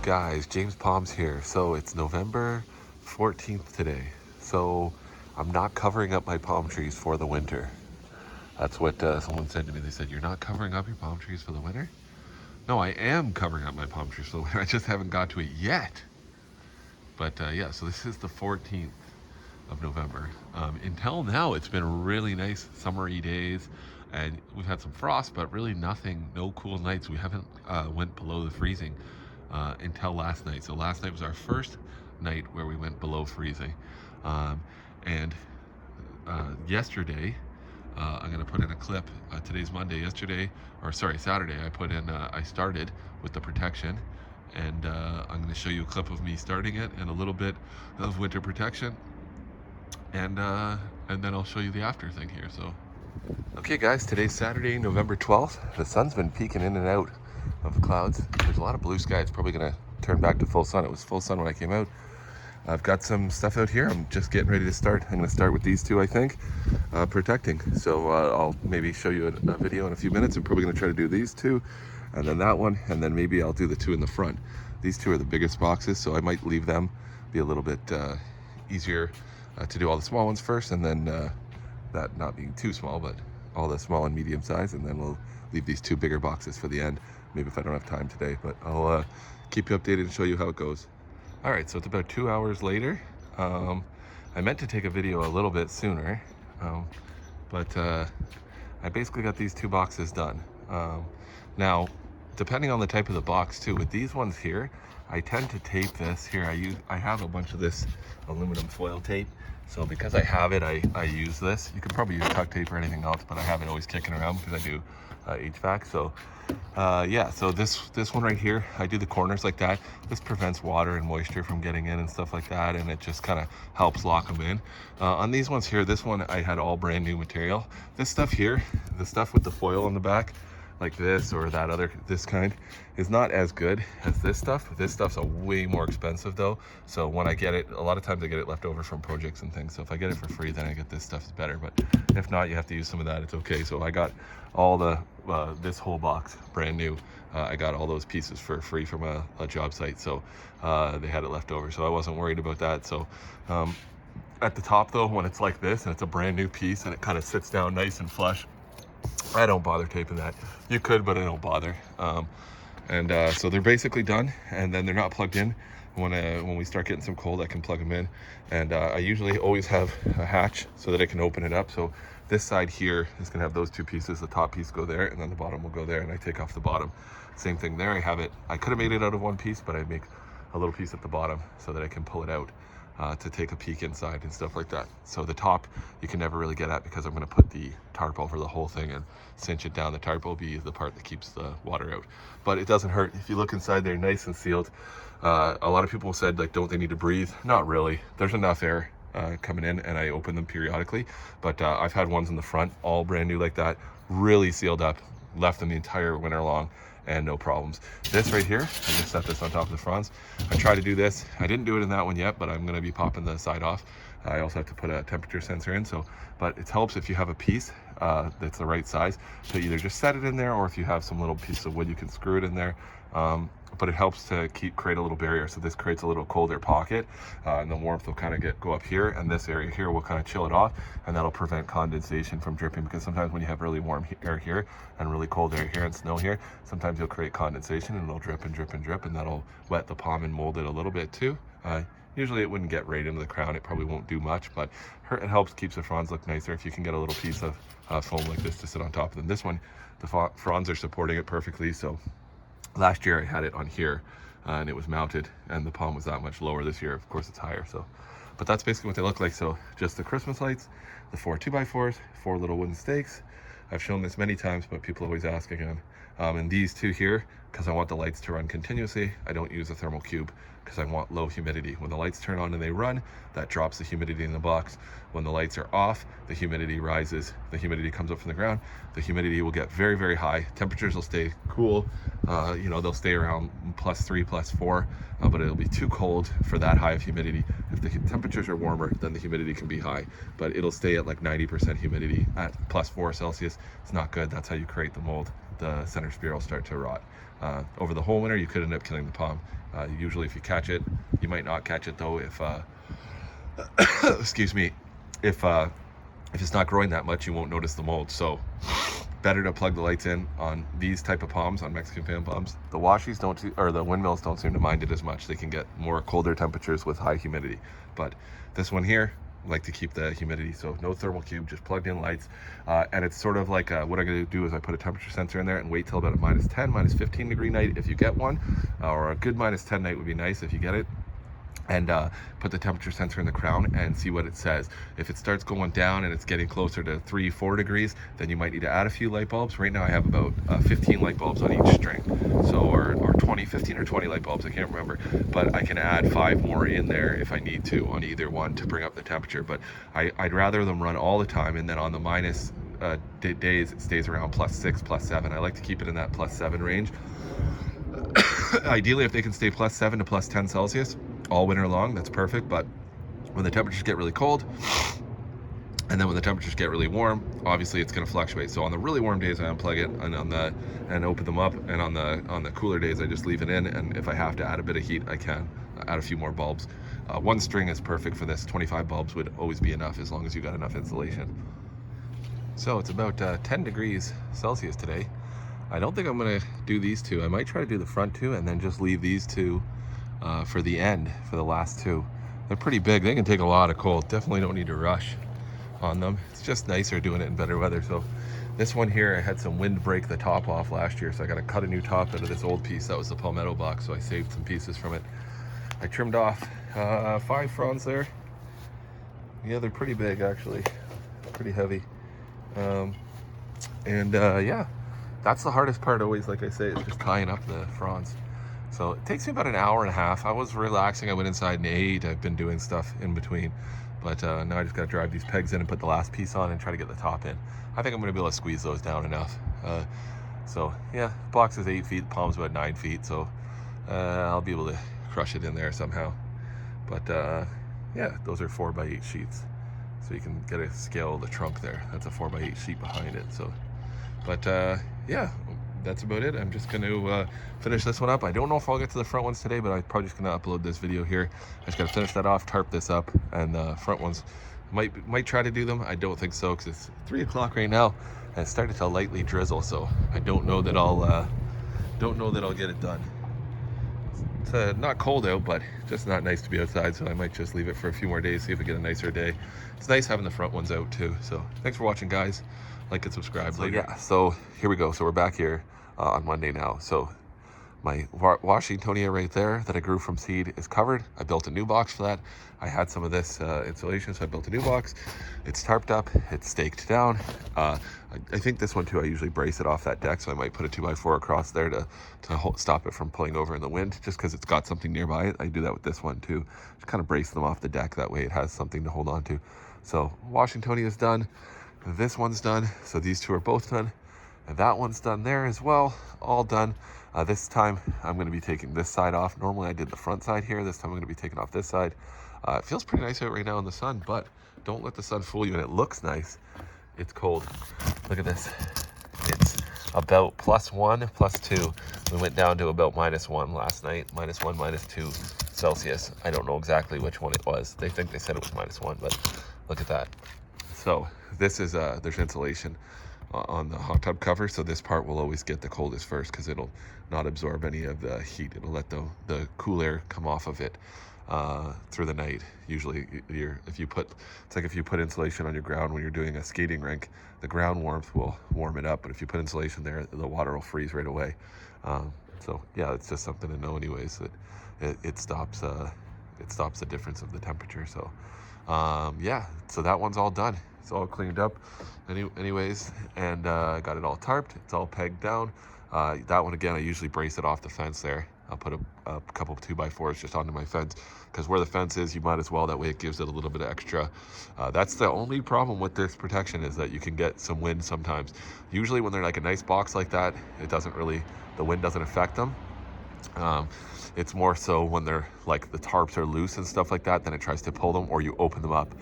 Guys, James Palms here. So it's November 14th today. So I'm not covering up my palm trees for the winter. That's what someone said to me. They said, "You're not covering up your palm trees for the winter?" No, I am covering up my palm trees for the winter. I just haven't got to it yet. But yeah, so this is the 14th of November. Until now, it's been really nice summery days, and we've had some frost, but really nothing, no cool nights. We haven't went below the freezing until last night. So last night was our first night where we went below freezing, and yesterday. I'm gonna put in a clip. Today's Monday. Saturday. I started with the protection, and I'm gonna show you a clip of me starting it and a little bit of winter protection, and then I'll show you the after thing here. So, okay, guys, today's Saturday, November 12th. The sun's been peeking in and out of the clouds. There's a lot of blue sky. It's probably gonna turn back to full sun. It was full sun when I came out. I've got some stuff out here. I'm just getting ready to start. I'm going to start with these two, I think, protecting. So I'll maybe show you a video in a few minutes. I'm probably going to try to do these two, and then that one, and then maybe I'll do the two in the front. These two are the biggest boxes, so I might leave them, be a little bit easier to do all the small ones first, and then that not being too small, but all the small and medium size, and then we'll leave these two bigger boxes for the end, maybe if I don't have time today, but I'll keep you updated and show you how it goes. All right, so it's about 2 hours later. I meant to take a video a little bit sooner, but I basically got these two boxes done. Now, depending on the type of the box too, with these ones here, I tend to tape this here. I have a bunch of this aluminum foil tape. So because I have it, I use this. You could probably use duct tape or anything else, but I have it always kicking around because I do HVAC. So yeah, so this one right here, I do the corners like that. This prevents water and moisture from getting in and stuff like that, and it just kind of helps lock them in. On these ones here, this one I had all brand new material. This stuff here, the stuff with the foil on the back, like this or this kind, is not as good as this stuff. This stuff's a way more expensive though. So when I get it, a lot of times I get it left over from projects and things. So if I get it for free, then I get this stuff is better. But if not, you have to use some of that. It's okay. So I got all the this whole box brand new. I got all those pieces for free from a job site. So they had it left over. So I wasn't worried about that. So at the top though, when it's like this and it's a brand new piece and it kind of sits down nice and flush, I don't bother taping that. You could, but I don't bother. So they're basically done, and then they're not plugged in. When we start getting some cold, I can plug them in. And I usually always have a hatch so that I can open it up. So this side here is gonna have those two pieces. The top piece go there, and then the bottom will go there, and I take off the bottom. Same thing there, I have it. I could have made it out of one piece, but I make a little piece at the bottom so that I can pull it out to take a peek inside and stuff like that. So the top you can never really get at because I'm going to put the tarp over the whole thing and cinch it down. The tarp will be the part that keeps the water out, but it doesn't hurt. If you look inside, they're nice and sealed. A lot of people said, like, don't they need to breathe? Not really. There's enough air coming in, and I open them periodically, but I've had ones in the front all brand new like that, really sealed up, left them the entire winter long, and no problems. This right here, I just set this on top of the fronds. I tried to do this. I didn't do it in that one yet, but I'm gonna be popping the side off. I also have to put a temperature sensor in, but it helps if you have a piece that's the right size to either just set it in there, or if you have some little piece of wood, you can screw it in there. But it helps to create a little barrier. So this creates a little colder pocket, and the warmth will kind of go up here, and this area here will kind of chill it off, and that'll prevent condensation from dripping, because sometimes when you have really warm air here and really cold air here and snow here, sometimes you'll create condensation and it'll drip and drip and drip, and that'll wet the palm and mold it a little bit too. Usually it wouldn't get right into the crown. It probably won't do much, but it helps, keeps the fronds look nicer if you can get a little piece of foam like this to sit on top of them. This one, the fronds are supporting it perfectly. So last year I had it on here and it was mounted, and the palm was that much lower. This year, of course, it's higher. So, but that's basically what they look like. So just the Christmas lights, the 4 2x4s, 4 little wooden stakes. I've shown this many times, but people always ask again. And these two here, because I want the lights to run continuously, I don't use a thermal cube because I want low humidity. When the lights turn on and they run, that drops the humidity in the box. When the lights are off, the humidity rises. The humidity comes up from the ground. The humidity will get very, very high. Temperatures will stay cool. They'll stay around +3, +4, but it'll be too cold for that high of humidity. If the temperatures are warmer, then the humidity can be high, but it'll stay at like 90% humidity at +4 Celsius. It's not good. That's how you create the mold. the center sphere will start to rot. Over the whole winter, you could end up killing the palm. Usually if you catch it, you might not catch it though if, excuse me, if it's not growing that much, you won't notice the mold. So better to plug the lights in on these type of palms, on Mexican fan palms. The washies don't, or the windmills don't seem to mind it as much. They can get more colder temperatures with high humidity. But this one here, I like to keep the humidity, so no thermal cube, just plugged in lights. And it's sort of like, what I'm gonna do is I put a temperature sensor in there and wait till about a -10, -15 degree night if you get one, or a good -10 night would be nice if you get it. And put the temperature sensor in the crown and see what it says. If it starts going down and it's getting closer to 3-4 degrees, then you might need to add a few light bulbs. Right now I have about 15 light bulbs on each string, so or 15 or 20 light bulbs, I can't remember, but I can add 5 more in there if I need to on either one to bring up the temperature. But I'd rather them run all the time, and then on the minus days it stays around +6, +7. I like to keep it in that +7 range. Ideally, if they can stay +7 to +10 Celsius all winter long, that's perfect. But when the temperatures get really cold, and then when the temperatures get really warm, obviously it's going to fluctuate. So on the really warm days, I unplug it and open them up, and on the cooler days, I just leave it in. And if I have to add a bit of heat, I can add a few more bulbs. One string is perfect for this. 25 bulbs would always be enough as long as you got enough insulation. So it's about 10 degrees Celsius today. I don't think I'm gonna do these two. I might try to do the front two and then just leave these two for the end, for the last two. They're pretty big. They can take a lot of cold. Definitely don't need to rush on them. It's just nicer doing it in better weather. So this one here, I had some wind break the top off last year, so I got to cut a new top out of this old piece. That was the palmetto box, so I saved some pieces from it. I trimmed off 5 fronds there. Yeah, they're pretty big actually, pretty heavy. Yeah, that's the hardest part always, like I say, is just tying up the fronds. So it takes me about an hour and a half. I was relaxing, I went inside and ate. I've been doing stuff in between, but now I just gotta drive these pegs in and put the last piece on and try to get the top in. I think I'm gonna be able to squeeze those down enough. So yeah, box is 8 feet, palm's about 9 feet, so I'll be able to crush it in there somehow. But yeah, those are 4x8 sheets. So you can get a scale of the trunk there. That's a 4x8 sheet behind it. So, but yeah, that's about it. I'm just gonna finish this one up. I don't know if I'll get to the front ones today, but I'm probably just gonna upload this video here. I just gotta finish that off, tarp this up, and the front ones might try to do them. I don't think so, because it's 3 o'clock right now and it's starting to lightly drizzle. So I don't know that I'll get it done. It's not cold out, but just not nice to be outside, so I might just leave it for a few more days, see if we get a nicer day. It's nice having the front ones out too. So thanks for watching, guys. Like and subscribe. So yeah, so here we go. So we're back here on Monday now. So my Washingtonia right there that I grew from seed is covered. I built a new box for that. I had some of this insulation, so I built a new box. It's tarped up, it's staked down. I think this one too, I usually brace it off that deck, so I might put a 2x4 across there to stop it from pulling over in the wind, just because it's got something nearby. I do that with this one too. Just kind of brace them off the deck, that way it has something to hold on to. So Washingtonia is done. This one's done. So these two are both done. And that one's done there as well, all done. This time I'm going to be taking this side off. Normally I did the front side here. This time I'm going to be taking off this side. It feels pretty nice out right now in the sun, but don't let the sun fool you. And it looks nice. It's cold. Look at this. It's about +1, +2. We went down to about -1 last night. -1, -2 Celsius. I don't know exactly which one it was. They think they said it was -1, but look at that. So this is, there's insulation on the hot tub cover, so this part will always get the coldest first, because it'll not absorb any of the heat. It'll let the cool air come off of it through the night. Usually it's like if you put insulation on your ground when you're doing a skating rink, the ground warmth will warm it up, but if you put insulation there, the water will freeze right away. So yeah, it's just something to know anyways, that it stops the difference of the temperature. So yeah, so that one's all done. It's all cleaned up anyways, and got it all tarped. It's all pegged down. That one, again, I usually brace it off the fence there. I'll put a couple of 2x4s just onto my fence, because where the fence is, you might as well. That way it gives it a little bit of extra. That's the only problem with this protection, is that you can get some wind sometimes. Usually when they're like a nice box like that, the wind doesn't affect them. Um, it's more so when they're like the tarps are loose and stuff like that, then it tries to pull them, or you open them up.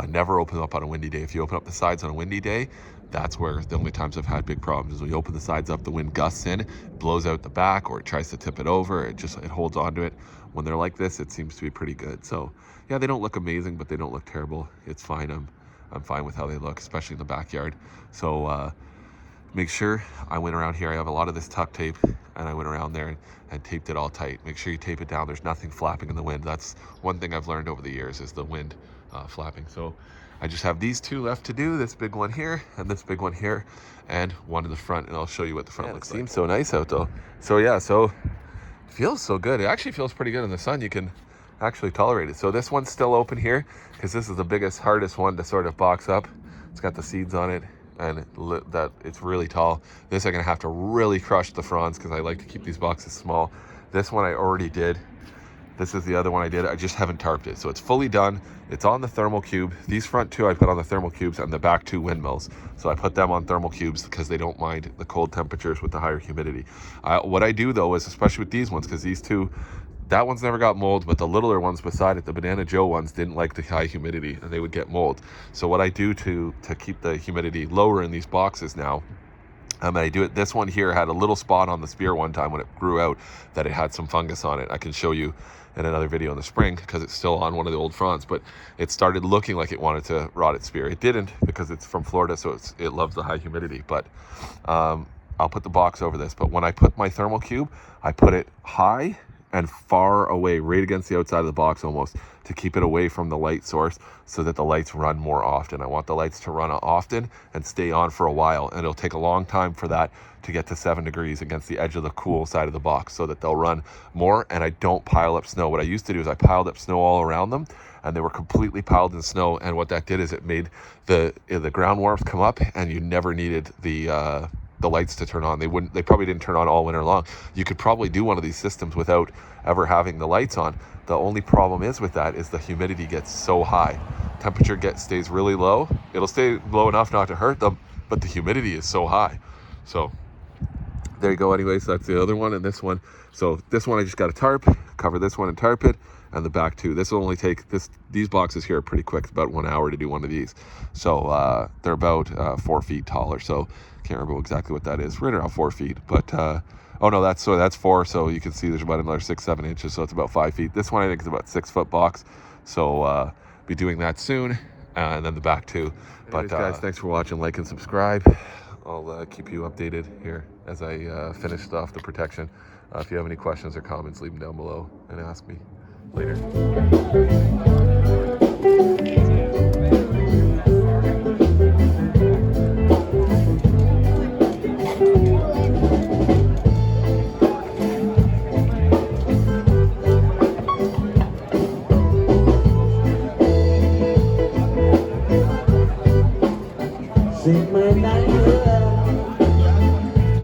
Never open them up on a windy day. If you open up the sides on a windy day, that's where the only times I've had big problems is when you open the sides up, the wind gusts in, blows out the back, or it tries to tip it over. It holds onto it. When they're like this, it seems to be pretty good. So yeah, they don't look amazing, but they don't look terrible. It's fine. I'm fine with how they look, especially in the backyard. So make sure I went around here. I have a lot of this tuck tape, and I went around there and taped it all tight. Make sure you tape it down. There's nothing flapping in the wind. That's one thing I've learned over the years is the wind flapping. So I just have these two left to do, this big one here and this big one here, and one in the front, and I'll show you what the front looks like. Seems so nice out though. So yeah, so it feels so good. It actually feels pretty good in the sun. You can actually tolerate it. So this one's still open here because this is the biggest, hardest one to sort of box up. It's got the seeds on it, and that it's really tall. This I'm gonna have to really crush the fronds because I like to keep these boxes small. This one I already did. This is the other one I did. I just haven't tarped it. So it's fully done. It's on the thermal cube. These front two I put on the thermal cubes, and the back two windmills. So I put them on thermal cubes because they don't mind the cold temperatures with the higher humidity. What I do though is, especially with these ones, because these two, that one's never got mold, but the littler ones beside it, the Banana Joe ones, didn't like the high humidity and they would get mold. So what I do to keep the humidity lower in these boxes now, I do it. This one here had a little spot on the spear one time when it grew out that it had some fungus on it. I can show you in another video in the spring because it's still on one of the old fronds, but it started looking like it wanted to rot its spear. It didn't because it's from Florida, so it loves the high humidity. But I'll put the box over this. But when I put my thermal cube, I put it high and far away, right against the outside of the box almost, to keep it away from the light source so that the lights run more often. I want the lights to run often and stay on for a while, and it'll take a long time for that to get to 7 degrees against the edge of the cool side of the box so that they'll run more, and I don't pile up snow. What I used to do is I piled up snow all around them, and they were completely piled in snow, and what that did is it made the ground warmth come up, and you never needed the lights to turn on. They probably didn't turn on all winter long. You could probably do one of these systems without ever having the lights on. The only problem is with that is the humidity gets so high. Temperature stays really low. It'll stay low enough not to hurt them, but the humidity is so high. So there you go. Anyways, that's the other one, and this one. So this one I just got a tarp, cover this one and tarp it, and the back two. This will only take these boxes here are pretty quick. It's about 1 hour to do one of these. So they're about 4 feet tall or so. Can't remember exactly what that is. Right around 4 feet, but oh no, that's 4. So you can see there's about another 6-7 inches. So it's about 5 feet. This one I think is about 6 foot box. So be doing that soon, and then the back two. Anyways, but guys, thanks for watching. Like and subscribe. I'll keep you updated here as I finish off the protection. If you have any questions or comments, leave them down below and ask me later. Sing my night.